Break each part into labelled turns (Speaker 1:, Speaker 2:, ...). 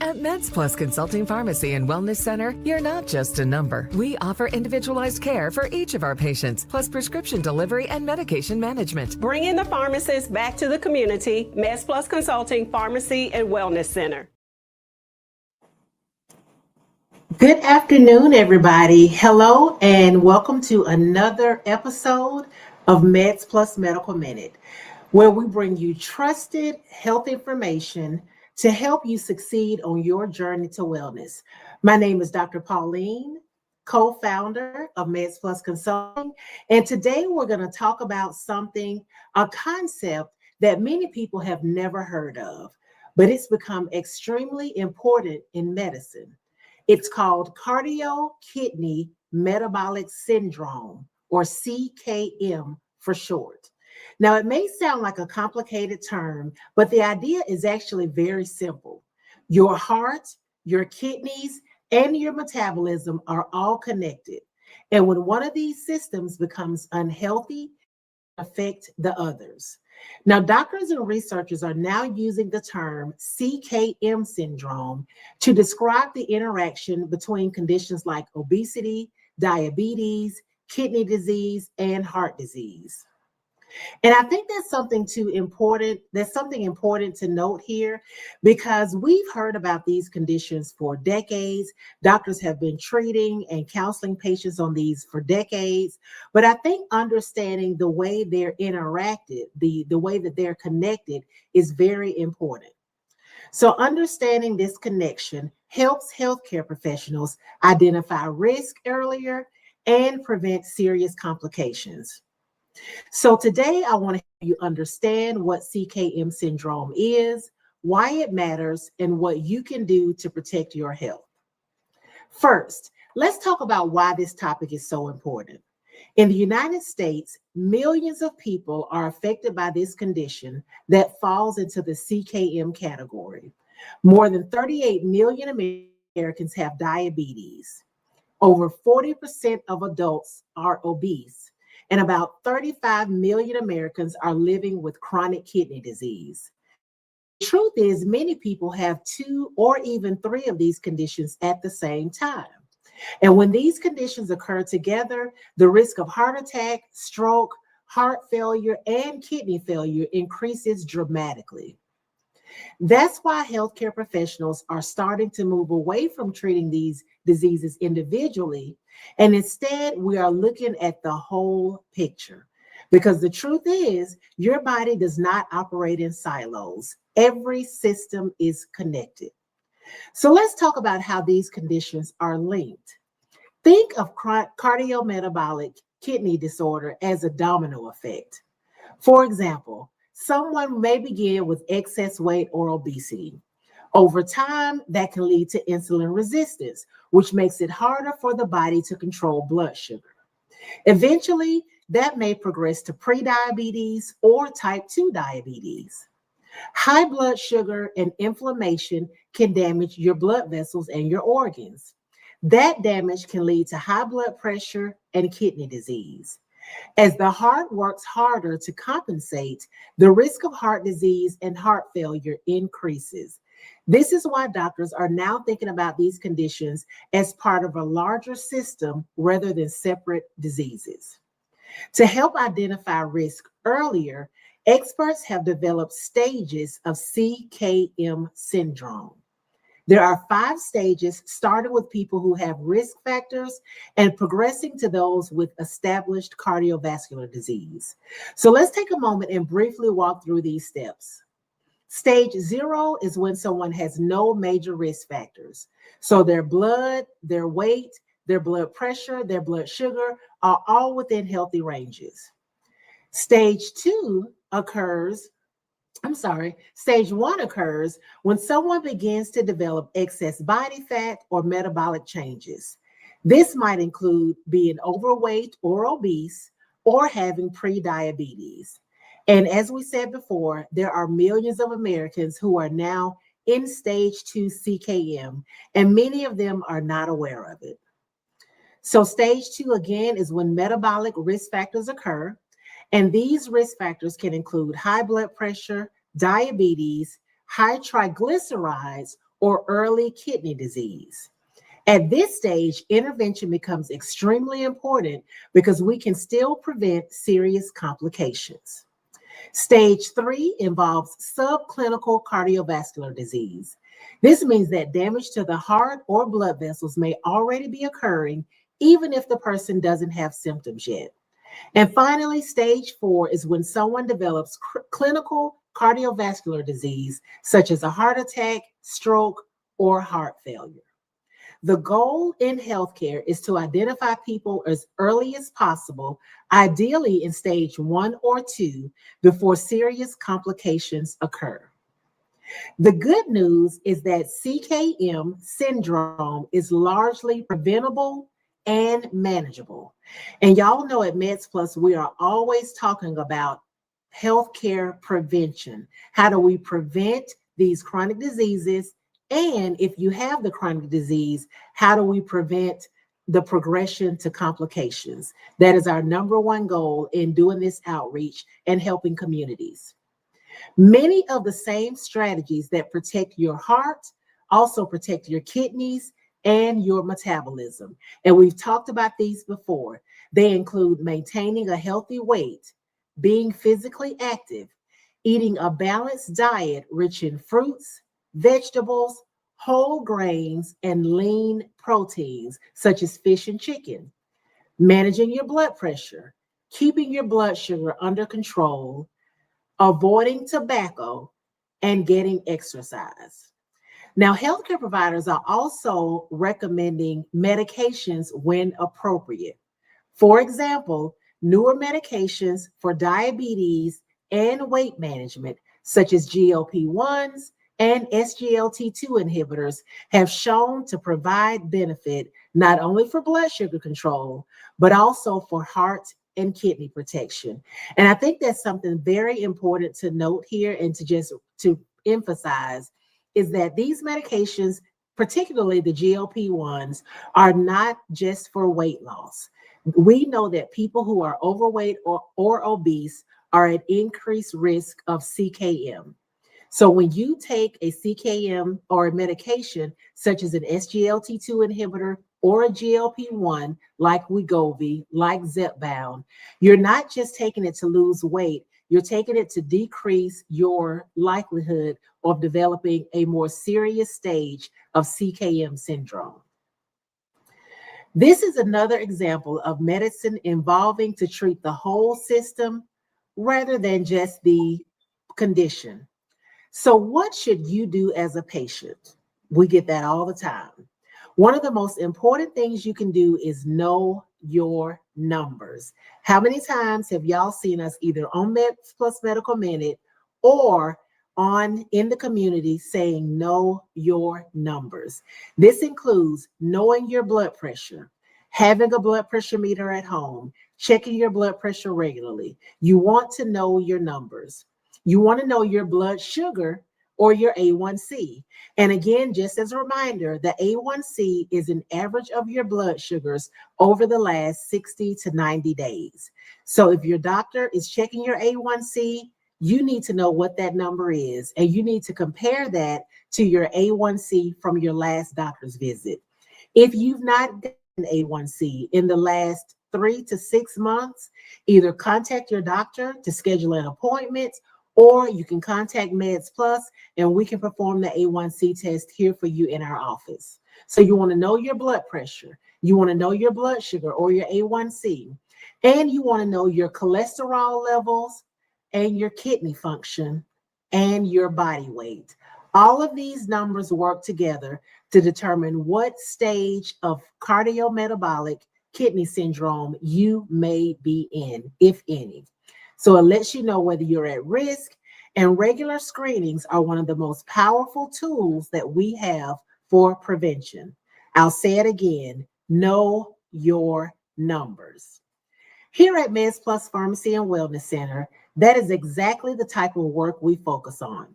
Speaker 1: At MedsPLUS Consulting Pharmacy and Wellness Center, you're not just a number. We offer individualized care for each of our patients, plus prescription delivery and medication management.
Speaker 2: Bringing the pharmacist back to the community, MedsPLUS Consulting Pharmacy and Wellness Center.
Speaker 3: Good afternoon, everybody. Hello, and welcome to another episode of MedsPLUS Medical Minute, where we bring you trusted health information to help you succeed on your journey to wellness. My name is Dr. Pauline, co-founder of MedsPLUS Consulting, and today we're going to talk about a concept that many people have never heard of, but it's become extremely important in medicine. It's called Cardio-Kidney-Metabolic syndrome, or CKM for short. Now, it may sound like a complicated term, but the idea is actually very simple. Your heart, your kidneys, and your metabolism are all connected. And when one of these systems becomes unhealthy, it affects the others. Now, doctors and researchers are now using the term CKM syndrome to describe the interaction between conditions like obesity, diabetes, kidney disease, and heart disease. And I think that's something important to note here, because we've heard about these conditions for decades. Doctors have been treating and counseling patients on these for decades. But I think understanding the way they're interacted, the way that they're connected, is very important. So understanding this connection helps healthcare professionals identify risk earlier and prevent serious complications. So today I want to help you understand what CKM syndrome is, why it matters, and what you can do to protect your health. First, let's talk about why this topic is so important. In the United States, millions of people are affected by this condition that falls into the CKM category. More than 38 million Americans have diabetes. Over 40% of adults are obese. And about 35 million Americans are living with chronic kidney disease. The truth is, many people have 2 or even 3 of these conditions at the same time. And when these conditions occur together, the risk of heart attack, stroke, heart failure, and kidney failure increases dramatically. That's why healthcare professionals are starting to move away from treating these diseases individually, and instead we are looking at the whole picture. Because the truth is, your body does not operate in silos. Every system is connected. So let's talk about how these conditions are linked. Think of cardiometabolic kidney disorder as a domino effect. For example, someone may begin with excess weight or obesity. Over time, that can lead to insulin resistance, which makes it harder for the body to control blood sugar. Eventually, that may progress to prediabetes or type 2 diabetes. High blood sugar and inflammation can damage your blood vessels and your organs. That damage can lead to high blood pressure and kidney disease. As the heart works harder to compensate, the risk of heart disease and heart failure increases. This is why doctors are now thinking about these conditions as part of a larger system rather than separate diseases. To help identify risk earlier, experts have developed stages of CKM syndrome. There are 5 stages, starting with people who have risk factors and progressing to those with established cardiovascular disease. So let's take a moment and briefly walk through these steps. Stage 0 is when someone has no major risk factors. So their blood, their weight, their blood pressure, their blood sugar are all within healthy ranges. Stage 1 occurs when someone begins to develop excess body fat or metabolic changes. This might include being overweight or obese or having prediabetes. And as we said before, there are millions of Americans who are now in stage 2 CKM, and many of them are not aware of it. So stage 2, again, is when metabolic risk factors occur. And these risk factors can include high blood pressure, diabetes, high triglycerides, or early kidney disease. At this stage, intervention becomes extremely important because we can still prevent serious complications. Stage 3 involves subclinical cardiovascular disease. This means that damage to the heart or blood vessels may already be occurring, even if the person doesn't have symptoms yet. And finally, stage 4 is when someone develops clinical cardiovascular disease, such as a heart attack, stroke, or heart failure. The goal in healthcare is to identify people as early as possible, ideally in stage 1 or 2, before serious complications occur. The good news is that CKM syndrome is largely preventable and manageable. And y'all know at MedsPLUS, we are always talking about healthcare prevention. How do we prevent these chronic diseases? And if you have the chronic disease, how do we prevent the progression to complications? That is our number one goal in doing this outreach and helping communities. Many of the same strategies that protect your heart also protect your kidneys and your metabolism. And we've talked about these before. They include maintaining a healthy weight, being physically active, eating a balanced diet rich in fruits, vegetables, whole grains, and lean proteins, such as fish and chicken, managing your blood pressure, keeping your blood sugar under control, avoiding tobacco, and getting exercise. Now, healthcare providers are also recommending medications when appropriate. For example, newer medications for diabetes and weight management, such as GLP-1s and SGLT2 inhibitors, have shown to provide benefit not only for blood sugar control, but also for heart and kidney protection. And I think that's something very important to note here and to emphasize is that these medications, particularly the GLP-1s, are not just for weight loss. We know that people who are overweight or obese are at increased risk of CKM. So when you take a CKM or a medication such as an SGLT2 inhibitor or a GLP-1 like Wegovy, like Zepbound, you're not just taking it to lose weight, you're taking it to decrease your likelihood of developing a more serious stage of CKM syndrome. This is another example of medicine evolving to treat the whole system rather than just the condition. So what should you do as a patient? We get that all the time. One of the most important things you can do is know your numbers. How many times have y'all seen us either on MedsPLUS Medical Minute or in the community saying know your numbers? This includes knowing your blood pressure, having a blood pressure meter at home, checking your blood pressure regularly. You want to know your numbers. You want to know your blood sugar or your A1C. And again, just as a reminder, the A1C is an average of your blood sugars over the last 60 to 90 days. So if your doctor is checking your A1C, you need to know what that number is, and you need to compare that to your A1C from your last doctor's visit. If you've not gotten A1C in the last 3 to 6 months, either contact your doctor to schedule an appointment, or you can contact MedsPLUS and we can perform the A1C test here for you in our office. So you want to know your blood pressure, you want to know your blood sugar or your A1C, and you want to know your cholesterol levels and your kidney function and your body weight. All of these numbers work together to determine what stage of cardio-metabolic kidney syndrome you may be in, if any. So it lets you know whether you're at risk, and regular screenings are one of the most powerful tools that we have for prevention. I'll say it again, know your numbers. Here at MedsPLUS Pharmacy and Wellness Center, that is exactly the type of work we focus on.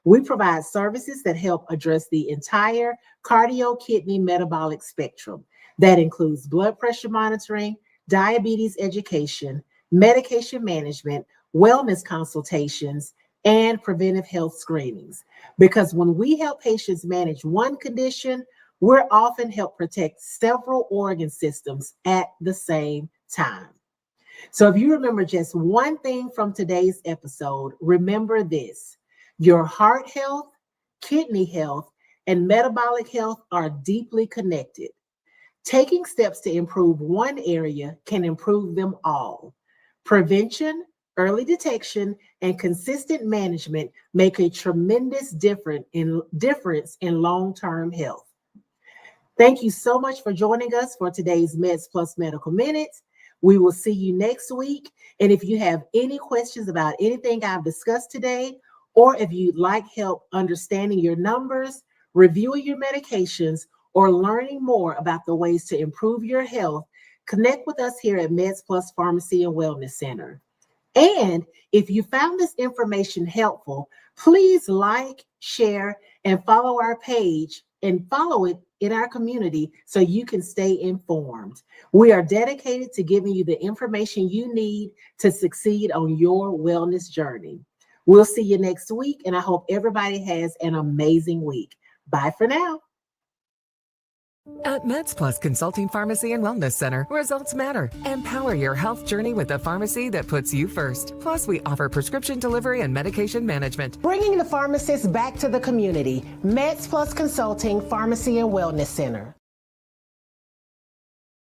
Speaker 3: We provide services that help address the entire cardio-kidney-metabolic spectrum. That includes blood pressure monitoring, diabetes education, medication management, wellness consultations, and preventive health screenings. Because when we help patients manage one condition, we're often help protect several organ systems at the same time. So if you remember just one thing from today's episode, remember this: your heart health, kidney health, and metabolic health are deeply connected. Taking steps to improve one area can improve them all. Prevention, early detection, and consistent management make a tremendous difference in long-term health. Thank you so much for joining us for today's MedsPLUS Medical Minute. We will see you next week. And if you have any questions about anything I've discussed today, or if you'd like help understanding your numbers, reviewing your medications, or learning more about the ways to improve your health, connect with us here at MedsPLUS Pharmacy and Wellness Center. And if you found this information helpful, please like, share, and follow our page and follow it in our community so you can stay informed. We are dedicated to giving you the information you need to succeed on your wellness journey. We'll see you next week, and I hope everybody has an amazing week. Bye for now.
Speaker 1: At MedsPLUS Consulting Pharmacy and Wellness Center, results matter. Empower your health journey with a pharmacy that puts you first. Plus, we offer prescription delivery and medication management.
Speaker 4: Bringing the pharmacist back to the community. MedsPLUS Consulting Pharmacy and Wellness Center.